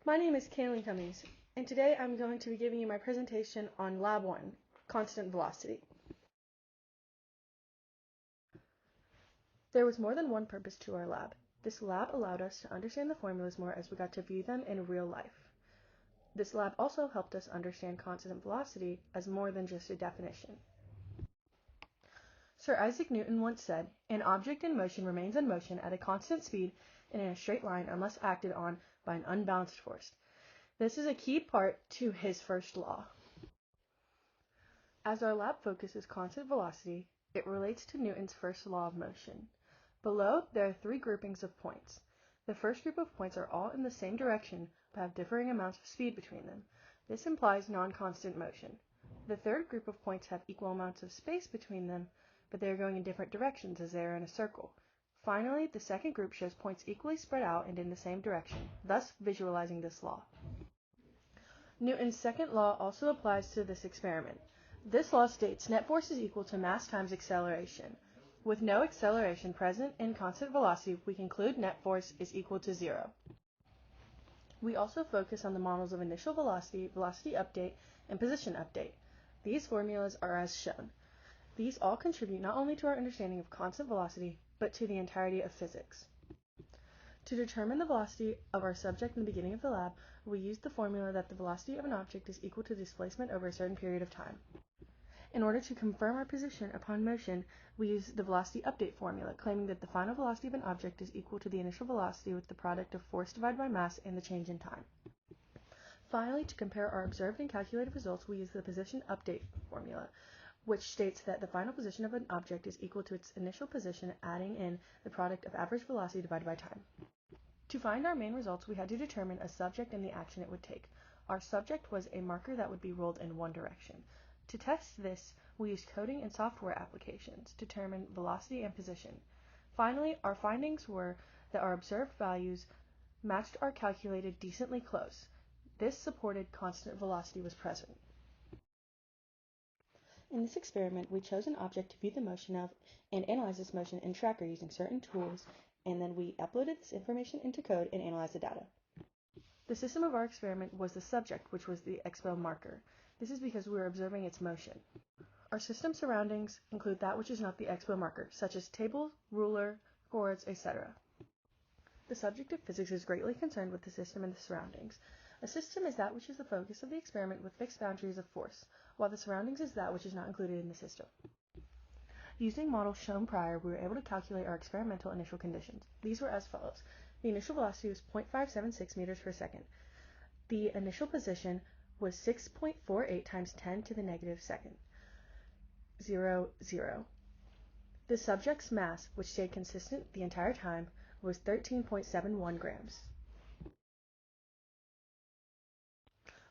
My name is Kaylin Cummings, and today I'm going to be giving you my presentation on Lab 1, constant velocity. There was more than one purpose to our lab. This lab allowed us to understand the formulas more as we got to view them in real life. This lab also helped us understand constant velocity as more than just a definition. Sir Isaac Newton once said, "An object in motion remains in motion at a constant speed and in a straight line unless acted on by an unbalanced force." This is a key part to his first law. As our lab focus is constant velocity, it relates to Newton's first law of motion. Below, there are three groupings of points. The first group of points are all in the same direction but have differing amounts of speed between them. This implies non-constant motion. The third group of points have equal amounts of space between them, but they are going in different directions as they are in a circle. Finally, the second group shows points equally spread out and in the same direction, thus visualizing this law. Newton's second law also applies to this experiment. This law states net force is equal to mass times acceleration. With no acceleration present in constant velocity, we conclude net force is equal to 0. We also focus on the models of initial velocity, velocity update, and position update. These formulas are as shown. These all contribute not only to our understanding of constant velocity, but to the entirety of physics. To determine the velocity of our subject in the beginning of the lab, we used the formula that the velocity of an object is equal to displacement over a certain period of time. In order to confirm our position upon motion, we use the velocity update formula, claiming that the final velocity of an object is equal to the initial velocity with the product of force divided by mass and the change in time. Finally, to compare our observed and calculated results, we use the position update formula, which states that the final position of an object is equal to its initial position, adding in the product of average velocity divided by time. To find our main results, we had to determine a subject and the action it would take. Our subject was a marker that would be rolled in one direction. To test this, we used coding and software applications to determine velocity and position. Finally, our findings were that our observed values matched our calculated decently close. This supported constant velocity was present. In this experiment, we chose an object to view the motion of and analyze this motion in Tracker using certain tools, and then we uploaded this information into code and analyzed the data. The system of our experiment was the subject, which was the expo marker. This is because we were observing its motion. Our system surroundings include that which is not the expo marker, such as table, ruler, cords, etc. The subject of physics is greatly concerned with the system and the surroundings. A system is that which is the focus of the experiment with fixed boundaries of force, while the surroundings is that which is not included in the system. Using models shown prior, we were able to calculate our experimental initial conditions. These were as follows. The initial velocity was 0.576 meters per second. The initial position was 6.48 times 10 to the negative second, 0, 0. The subject's mass, which stayed consistent the entire time, was 13.71 grams.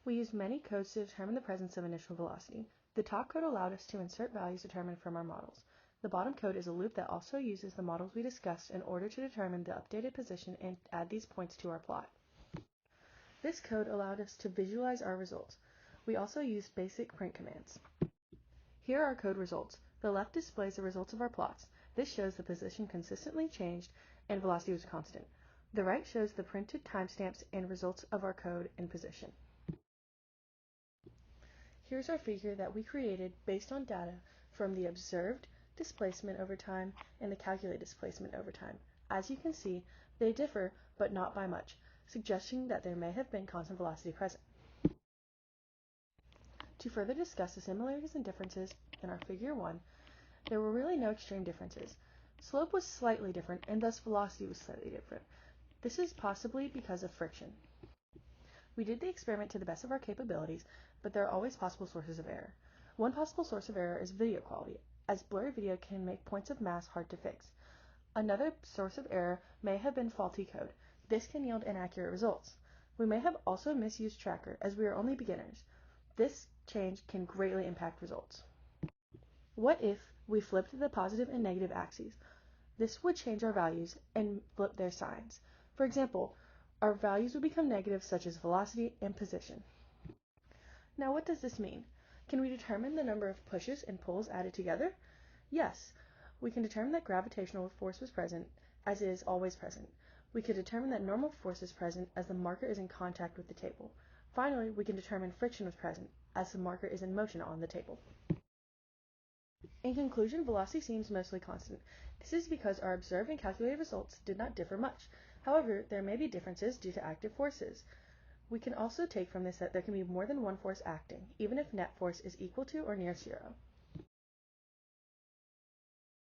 We used many codes to determine the presence of initial velocity. The top code allowed us to insert values determined from our models. The bottom code is a loop that also uses the models we discussed in order to determine the updated position and add these points to our plot. This code allowed us to visualize our results. We also used basic print commands. Here are our code results. The left displays the results of our plots. This shows the position consistently changed and velocity was constant. The right shows the printed timestamps and results of our code and position. Here's our figure that we created based on data from the observed displacement over time and the calculated displacement over time. As you can see, they differ, but not by much, suggesting that there may have been constant velocity present. To further discuss the similarities and differences in our figure 1, there were really no extreme differences. Slope was slightly different, and thus velocity was slightly different. This is possibly because of friction. We did the experiment to the best of our capabilities, but there are always possible sources of error. One possible source of error is video quality, as blurry video can make points of mass hard to fix. Another source of error may have been faulty code. This can yield inaccurate results. We may have also misused Tracker, as we are only beginners. This change can greatly impact results. What if we flipped the positive and negative axes? This would change our values and flip their signs. For example, our values would become negative, such as velocity and position. Now, what does this mean? Can we determine the number of pushes and pulls added together? Yes, we can determine that gravitational force was present, as it is always present. We can determine that normal force is present as the marker is in contact with the table. Finally, we can determine friction was present as the marker is in motion on the table. In conclusion, velocity seems mostly constant. This is because our observed and calculated results did not differ much. However, there may be differences due to active forces. We can also take from this that there can be more than one force acting, even if net force is equal to or near zero.